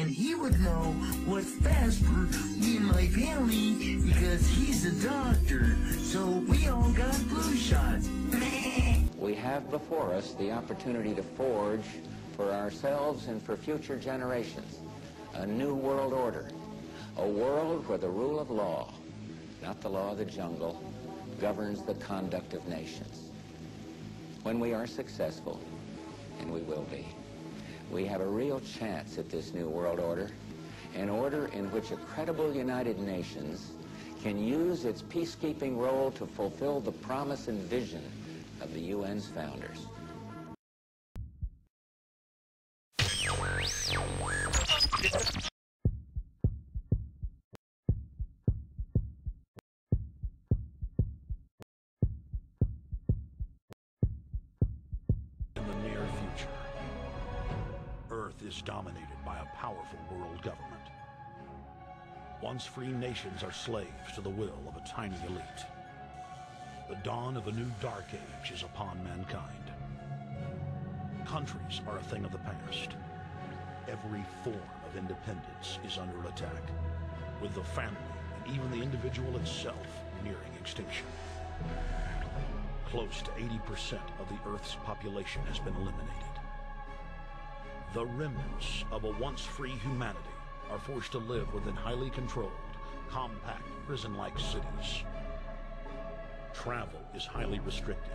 he would know what's best for me and my family because he's a doctor. So we all got flu shots. We have before us the opportunity to forge for ourselves and for future generations a new world order, a world where the rule of law, not the law of the jungle, governs the conduct of nations. When we are successful, and we will be, we have a real chance at this new world order, an order in which a credible United Nations can use its peacekeeping role to fulfill the promise and vision of the UN's founders. In the near future, Earth is dominated by a powerful world government. Once free nations are slaves to the will of a tiny elite. The dawn of a new dark age is upon mankind. Countries are a thing of the past. Every form of independence is under attack, with the family and even the individual itself nearing extinction. Close to 80% of the Earth's population has been eliminated. The remnants of a once free humanity are forced to live within highly controlled, compact, prison-like cities. Travel is highly restricted.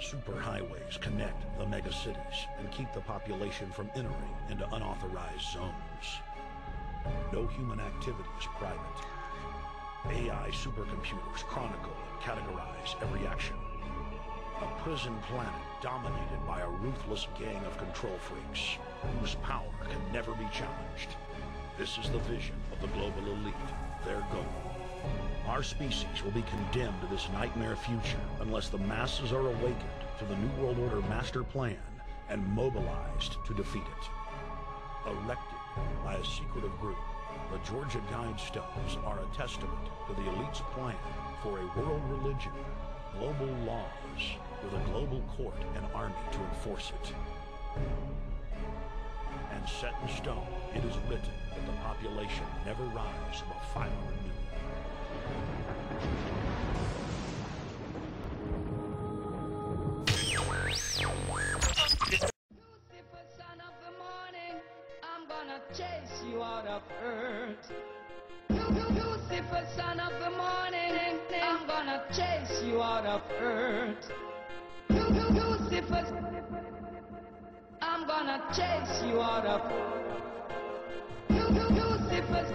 Superhighways connect the megacities and keep the population from entering into unauthorized zones. No human activity is private. AI supercomputers chronicle and categorize every action. A prison planet dominated by a ruthless gang of control freaks whose power can never be challenged. This is the vision of the global elite, their goal. Our species will be condemned to this nightmare future unless the masses are awakened to the New World Order master plan and mobilized to defeat it. Erected by a secretive group, the Georgia Guidestones are a testament to the elite's plan for a world religion, global laws, with a global court and army to enforce it. And set in stone, it is written that the population never rise above 500 million. Lucifer, son of the morning, I'm gonna chase you out of earth. Lucifer, son of the morning, I'm gonna chase you out of earth. Lucifer, I'm gonna chase you out of Lucifer,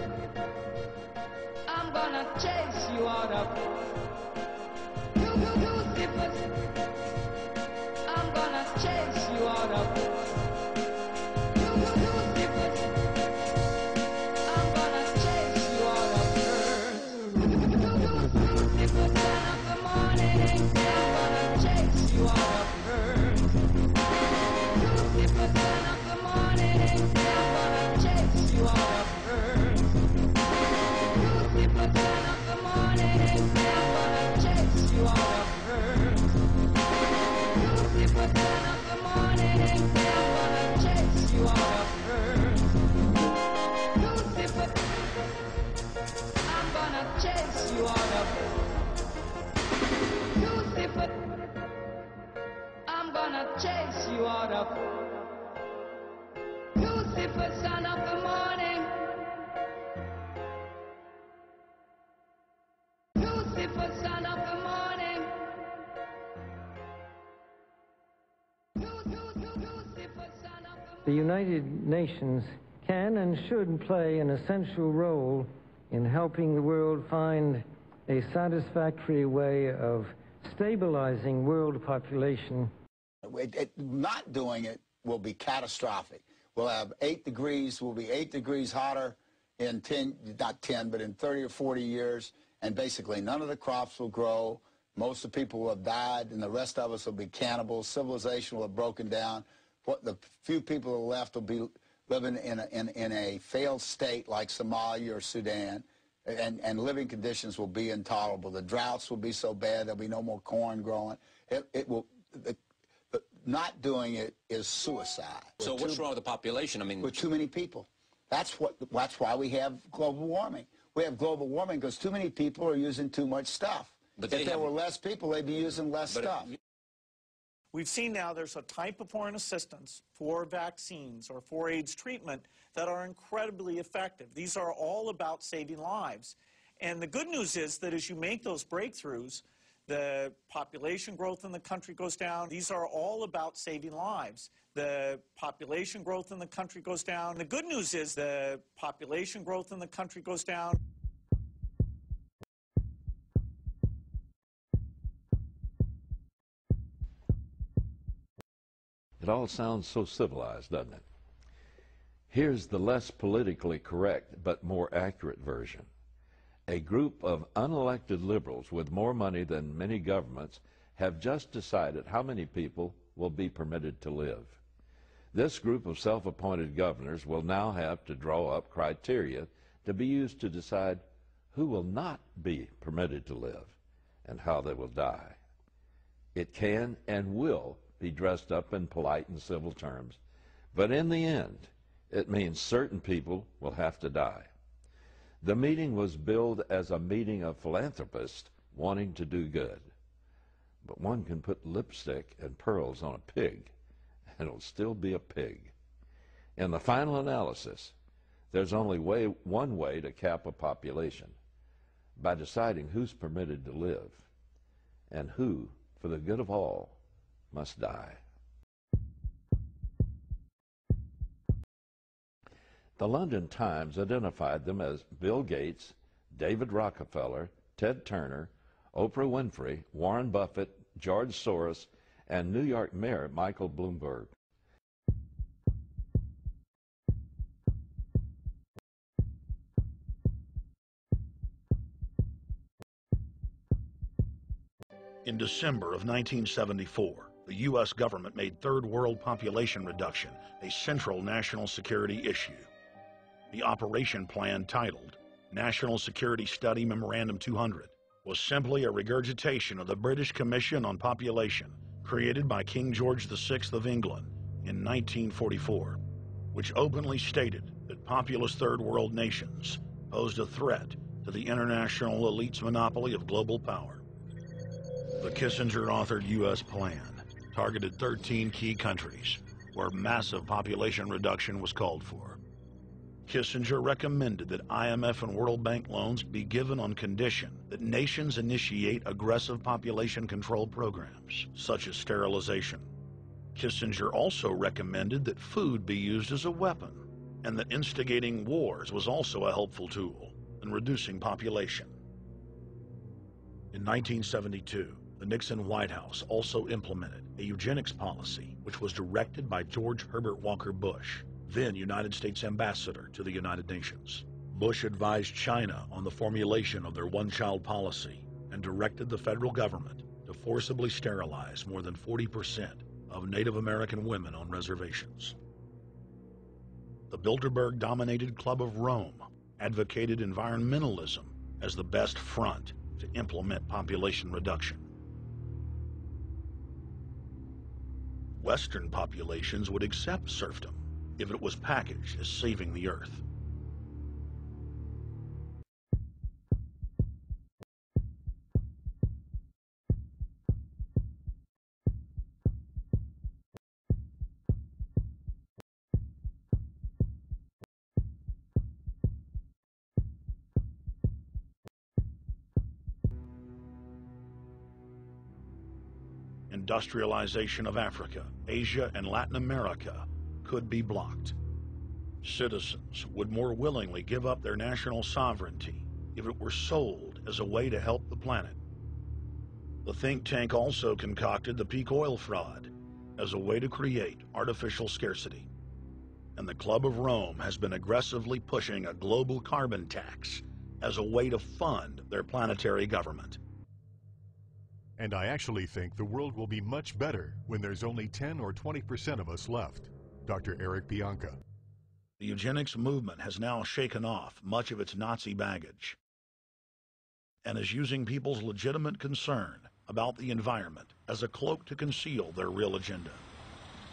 I'm gonna chase you out of Lucifer, I'm gonna chase you out of Lucifer, I'm gonna chase you out of earth. Lucifer, son of the morning, I'm gonna chase you out of earth. Lucifer, son of the morning, I'm gonna chase you out of earth. Lucifer, son of the morning, I'm gonna chase you out of earth. Lucifer, son of the morning, I'm gonna chase you out of earth. Lucifer, I'm gonna chase you out of Lucifer, I'm gonna chase you out of Lucifer, son of the morning. Lucifer, son of the morning. Lucifer, son of the The United Nations can and should play an essential role in helping the world find a satisfactory way of stabilizing world population. Not doing it will be catastrophic. We'll have 8 degrees, we'll be 8 degrees hotter in 10, not 10, but in 30 or 40 years, and basically none of the crops will grow. Most of the people will have died, and the rest of us will be cannibals. Civilization will have broken down. What the few people who are left will be living in a failed state like Somalia or Sudan, and living conditions will be intolerable. The droughts will be so bad there'll be no more corn growing. Not doing it is suicide. So what's wrong with the population? I mean, with too many people. That's why we have global warming. We have global warming because too many people are using too much stuff. But if there were less people, they'd be using less stuff. We've seen now there's a type of foreign assistance for vaccines or for AIDS treatment that are incredibly effective. These are all about saving lives. And the good news is that as you make those breakthroughs, the population growth in the country goes down. These are all about saving lives. The population growth in the country goes down. The good news is the population growth in the country goes down. It all sounds so civilized, doesn't it? Here's the less politically correct but more accurate version. A group of unelected liberals with more money than many governments have just decided how many people will be permitted to live. This group of self-appointed governors will now have to draw up criteria to be used to decide who will not be permitted to live and how they will die. It can and will be dressed up in polite and civil terms, but in the end, it means certain people will have to die. The meeting was billed as a meeting of philanthropists wanting to do good, but one can put lipstick and pearls on a pig, and it'll still be a pig. In the final analysis, there's only one way to cap a population, by deciding who's permitted to live, and who, for the good of all, must die. The London Times identified them as Bill Gates, David Rockefeller, Ted Turner, Oprah Winfrey, Warren Buffett, George Soros, and New York Mayor Michael Bloomberg. In December of 1974, the U.S. government made third world population reduction a central national security issue. The operation plan, titled National Security Study Memorandum 200, was simply a regurgitation of the British Commission on Population, created by King George VI of England in 1944, which openly stated that populous third world nations posed a threat to the international elite's monopoly of global power. The Kissinger-authored U.S. plan targeted 13 key countries where massive population reduction was called for. Kissinger recommended that IMF and World Bank loans be given on condition that nations initiate aggressive population control programs, such as sterilization. Kissinger also recommended that food be used as a weapon, and that instigating wars was also a helpful tool in reducing population. In 1972, the Nixon White House also implemented a eugenics policy, which was directed by George Herbert Walker Bush, then United States Ambassador to the United Nations. Bush advised China on the formulation of their one-child policy and directed the federal government to forcibly sterilize more than 40% of Native American women on reservations. The Bilderberg-dominated Club of Rome advocated environmentalism as the best front to implement population reduction. Western populations would accept serfdom if it was packaged as saving the earth. Industrialization of Africa, Asia, and Latin America could be blocked. Citizens would more willingly give up their national sovereignty if it were sold as a way to help the planet. The think tank also concocted the peak oil fraud as a way to create artificial scarcity. And the Club of Rome has been aggressively pushing a global carbon tax as a way to fund their planetary government. And I actually think the world will be much better when there's only 10 or 20% of us left. Dr. Eric Bianca. The eugenics movement has now shaken off much of its Nazi baggage and is using people's legitimate concern about the environment as a cloak to conceal their real agenda.